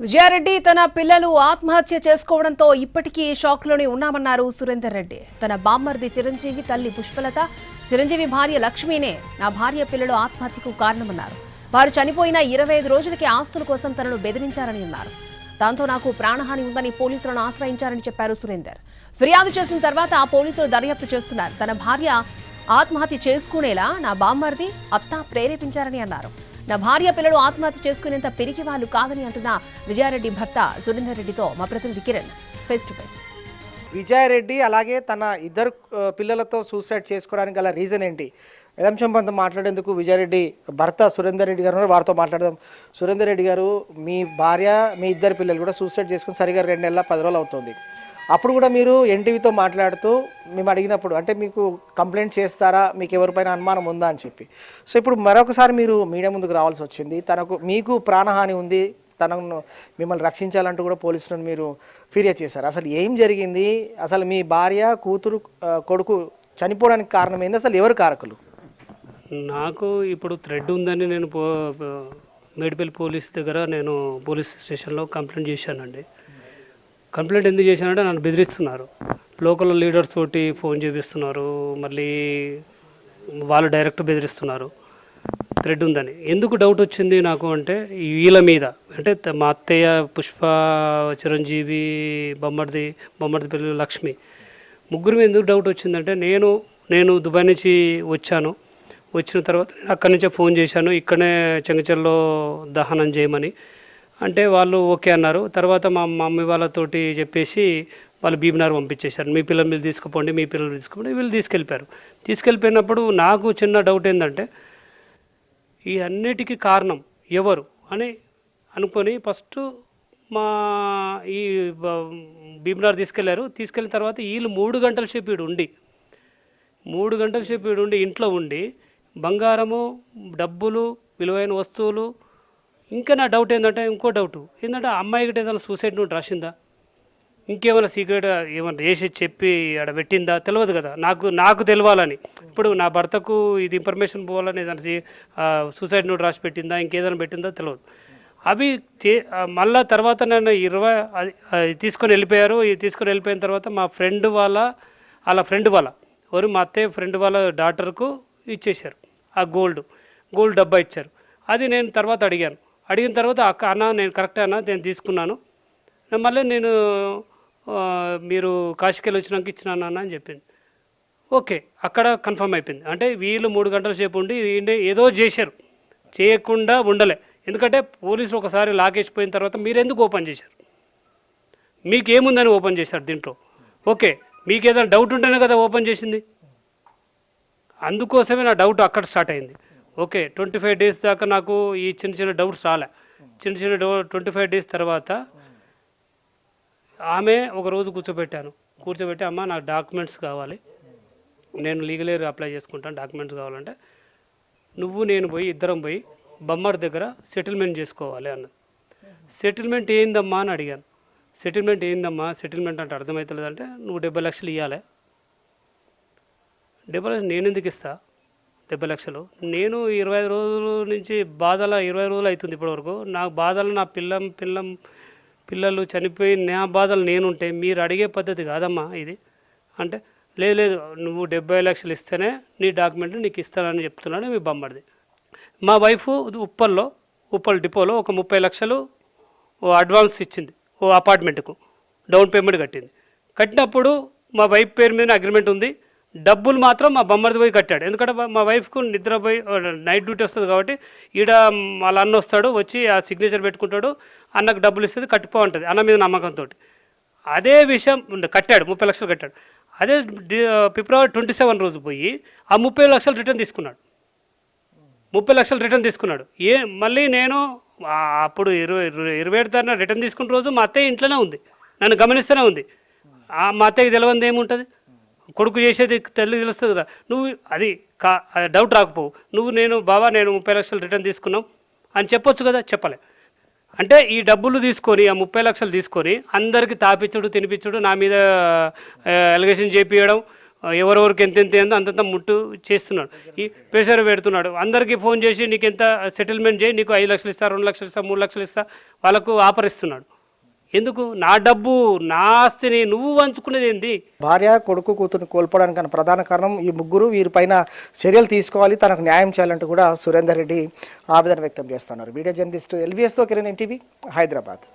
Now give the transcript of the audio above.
విజయారెడ్డి తన పిల్లలు ఆత్మహత్య చేసుకోవడంతో ఇప్పటికీ షాక్లోనే ఉన్నామన్నారు సురేందర్ రెడ్డి. తన బామ్మర్ది చిరంజీవి తల్లి పుష్పలత, చిరంజీవి భార్య లక్ష్మీనే నా భార్య పిల్లలు ఆత్మహత్యకు కారణమన్నారు. వారు చనిపోయిన 25 రోజులకి ఆస్తుల కోసం తనను బెదిరించారని అన్నారు. దాంతో నాకు ప్రాణహాని ఉందని పోలీసులను ఆశ్రయించారని చెప్పారు సురేందర్. ఫిర్యాదు చేసిన తర్వాత ఆ పోలీసులు దర్యాప్తు చేస్తున్నారు. తన భార్య ఆత్మహత్య చేసుకునేలా నా బామ్మర్ది అత్త ప్రేరేపించారని అన్నారు. నా భార్య పిల్లలు ఆత్మహత్య చేసుకునేంత పిరికి వాళ్ళు కాదని అంటున్న విజయారెడ్డి భర్త సురేందర్ రెడ్డితో మా ప్రతినిధి Kiran face to face. Vijaya Reddy అలాగే తన ఇద్దరు పిల్లలతో సూసైడ్ చేసుకోవడానికి గల రీజన్ ఏంటి? అంశం పైన మాట్లాడేందుకు విజయారెడ్డి భర్త సురేందర్ రెడ్డి గారు వారితో మాట్లాడదాం. సురేందర్ రెడ్డి గారు, మీ భార్య మీ ఇద్దరు పిల్లలు కూడా సూసైడ్ చేసుకుని సరిగా 2 నెలల 10 రోజులు అవుతుంది. అప్పుడు కూడా మీరు ఎన్టీవీతో మాట్లాడుతూ మేము అడిగినప్పుడు అంటే మీకు కంప్లైంట్ చేస్తారా, మీకు ఎవరిపైన అనుమానం ఉందా అని చెప్పి, సో ఇప్పుడు మరొకసారి మీరు మీడియా ముందుకు రావాల్సి వచ్చింది. మీకు ప్రాణహాని ఉంది, తనను మిమ్మల్ని రక్షించాలంటూ కూడా పోలీసులను మీరు ఫిర్యాదు చేశారు. అసలు ఏం జరిగింది? అసలు మీ భార్య కూతురు కొడుకు చనిపోవడానికి కారణం ఏంది? అసలు ఎవరు కారకులు? నాకు ఇప్పుడు థ్రెడ్ ఉందని నేను మేడిపల్లి పోలీస్ దగ్గర నేను పోలీస్ స్టేషన్లో కంప్లైంట్ చేశానండి. కంప్లైంట్ ఎందుకు చేశానంటే నన్ను బెదిరిస్తున్నారు. లోకల్ లీడర్స్ తోటి ఫోన్ చేపిస్తున్నారు, మళ్ళీ వాళ్ళు డైరెక్ట్ బెదిరిస్తున్నారు థ్రెడ్ ఉందని. ఎందుకు డౌట్ వచ్చింది నాకు అంటే వీళ్ళ మీద, అంటే మా అత్తయ్య పుష్ప, చిరంజీవి, బొమ్మడిది పిల్లలు లక్ష్మి, ముగ్గురు ఎందుకు డౌట్ వచ్చిందంటే నేను దుబాయ్ నుంచి వచ్చిన తర్వాత అక్కడి నుంచే ఫోన్ చేశాను, ఇక్కడనే చెంగచెర్లో దహనం చేయమని అంటే వాళ్ళు ఓకే అన్నారు. తర్వాత మా మమ్మీ వాళ్ళతోటి చెప్పేసి వాళ్ళు బీబీనార్ పంపించేశారు. మీ పిల్లలు మీరు తీసుకుపోండి, మీ పిల్లలు తీసుకుపోండి. వీళ్ళు తీసుకెళ్ళిపోయినప్పుడు నాకు చిన్న డౌట్ ఏంటంటే ఈ అన్నిటికీ కారణం ఎవరు అని అనుకొని ఫస్ట్ ఈ బీబీనార్ తీసుకెళ్ళిన తర్వాత వీళ్ళు 3 గంటల సేపు ఉండి ఇంట్లో ఉండి బంగారము, డబ్బులు, విలువైన వస్తువులు. ఇంకా నా డౌట్ ఏంటంటే ఇంకో డౌట్ ఏంటంటే అమ్మాయికి ఏదైనా సూసైడ్ నోట్ రాసిందా, ఇంకేమైనా సీక్రెట్ ఏమైనా చేసి చెప్పి ఆడ పెట్టిందా తెలియదు కదా. నాకు తెలియాలని, ఇప్పుడు నా భర్తకు ఇది ఇన్ఫర్మేషన్ పోవాలని ఏదైనా సూసైడ్ నోట్ రాసి పెట్టిందా, ఇంకేదైనా పెట్టిందా తెలియదు. అవి మళ్ళా తర్వాత నన్ను తీసుకొని వెళ్ళిపోయిన తర్వాత మా ఫ్రెండ్ వాళ్ళ మా అత్తయ్య ఫ్రెండ్ వాళ్ళ డాటర్కు ఇచ్చేశారు. ఆ గోల్డ్ డబ్బా ఇచ్చారు. అది నేను తర్వాత అడిగిన తర్వాత అన్న నేను కరెక్టే అన్న, నేను తీసుకున్నాను, మళ్ళీ నేను మీరు కాశీకెళ్ళి వచ్చినాక ఇచ్చినాను అన్న అని చెప్పింది. ఓకే, అక్కడ కన్ఫర్మ్ అయిపోయింది. అంటే వీళ్ళు 3 గంటల సేపు ఉండి ఏదో చేశారు, చేయకుండా ఉండలే. ఎందుకంటే పోలీసులు ఒకసారి లాగేసిపోయిన తర్వాత మీరు ఎందుకు ఓపెన్ చేశారు, మీకేముందని ఓపెన్ చేశారు దీంట్లో? ఓకే, మీకు ఏదైనా డౌట్ ఉంటేనే కదా ఓపెన్ చేసింది, అందుకోసమే నా డౌట్ అక్కడ స్టార్ట్ అయింది. ఓకే, 25 డేస్ దాకా నాకు ఈ చిన్న డౌట్స్ రాలే. 25 డేస్ తర్వాత ఆమె ఒకరోజు కూర్చోబెట్టి అమ్మ నాకు డాక్యుమెంట్స్ కావాలి, నేను లీగల్ ఎయిర్ అప్లై చేసుకుంటాను, డాక్యుమెంట్స్ కావాలంటే నేను ఇద్దరం పోయి బొమ్మడి దగ్గర సెటిల్మెంట్ చేసుకోవాలి అన్నది. సెటిల్మెంట్ ఏందమ్మా అని అడిగాను. సెటిల్మెంట్ అంటే అర్థమవుతలేదంటే నువ్వు 70 లక్షలు ఇవ్వాలి. 70 లక్షలు నేను ఎందుకు ఇస్తా? 70 లక్షలు నేను 25 రోజుల నుంచి 20 రోజులు అవుతుంది ఇప్పటివరకు. నాకు బాధలు నా పిల్లలు చనిపోయి నా బాధలు నేనుంటే మీరు అడిగే పద్ధతి కాదమ్మా ఇది అంటే, లేదు నువ్వు 70 లక్షలు ఇస్తేనే నీ డాక్యుమెంట్ నీకు ఇస్తానని చెప్తున్నాడు మీ బొమ్మడిది. మా వైఫ్ ఉప్పల్ డిపోలో ఒక 30 లక్షలు అడ్వాన్స్ ఇచ్చింది, అపార్ట్మెంట్కు డౌన్ పేమెంట్ కట్టినప్పుడు మా వైఫ్ పేరు మీద అగ్రిమెంట్ ఉంది. డబ్బులు మాత్రం మా బొమ్మడిది పోయి కట్టాడు. ఎందుకంటే మా వైఫ్కు నిద్రపోయి నైట్ డ్యూటీ వస్తుంది కాబట్టి ఈడ వాళ్ళ అన్న వస్తాడు, వచ్చి ఆ సిగ్నేచర్ పెట్టుకుంటాడు, అన్నకు డబ్బులు ఇస్తుంది, కట్టిపో ఉంటుంది అన్న మీద నమ్మకంతో. అదే విషయం కట్టాడు, 30 లక్షలు కట్టాడు. అదే ఫిబ్రవరి 27 రోజు పోయి ఆ 30 లక్షలు రిటర్న్ తీసుకున్నాడు. 30 లక్షలు రిటర్న్ తీసుకున్నాడు. మళ్ళీ నేను అప్పుడు 27 తారీఖున రిటర్న్ తీసుకున్న రోజు మా అత్తయ్య ఇంట్లోనే ఉంది, నన్ను గమనిస్తూనే ఉంది. మా అత్తయ్యకి తెలియదు ఏముంటుంది, కొడుకు చేసేది తల్లి తెలుస్తుంది కదా. నువ్వు అది డౌట్ రాకపోవు, నేను 30 లక్షలు రిటర్న్ తీసుకున్నాం అని చెప్పొచ్చు కదా, చెప్పలే. అంటే ఈ డబ్బులు తీసుకొని ఆ 30 లక్షలు తీసుకొని అందరికీ తాపించుడు, తినిపించుడు, నా మీద ఎలిగేషన్ చేపియడం, ఎవరెవరికి ఎంతెంత ఏందో అంతంత ముట్టు చేస్తున్నాడు. ఈ ప్రెషర్ పెడుతున్నాడు. అందరికీ ఫోన్ చేసి నీకు ఎంత సెటిల్మెంట్ చేయి, నీకు 5 లక్షలు ఇస్తా, 2 లక్షలు ఇస్తా, 3 లక్షలు ఇస్తా, వాళ్ళకు ఆఫర్ ఇస్తున్నాడు. ఎందుకు? నా డబ్బు నా ఆస్తిని నువ్వు పంచుకునేది ఏంది? భార్య కొడుకు కూతురు కోల్పోవడానికి ప్రధాన కారణం ఈ ముగ్గురు, వీరిపైన చర్యలు తీసుకోవాలి, తనకు న్యాయం చేయాలంటూ కూడా సురేందర్ రెడ్డి ఆవేదన వ్యక్తం చేస్తున్నారు. వీడియో జర్నలిస్ట్ ఎల్వీఎస్తో కిరణ్, ఎన్టీవీ, హైదరాబాద్.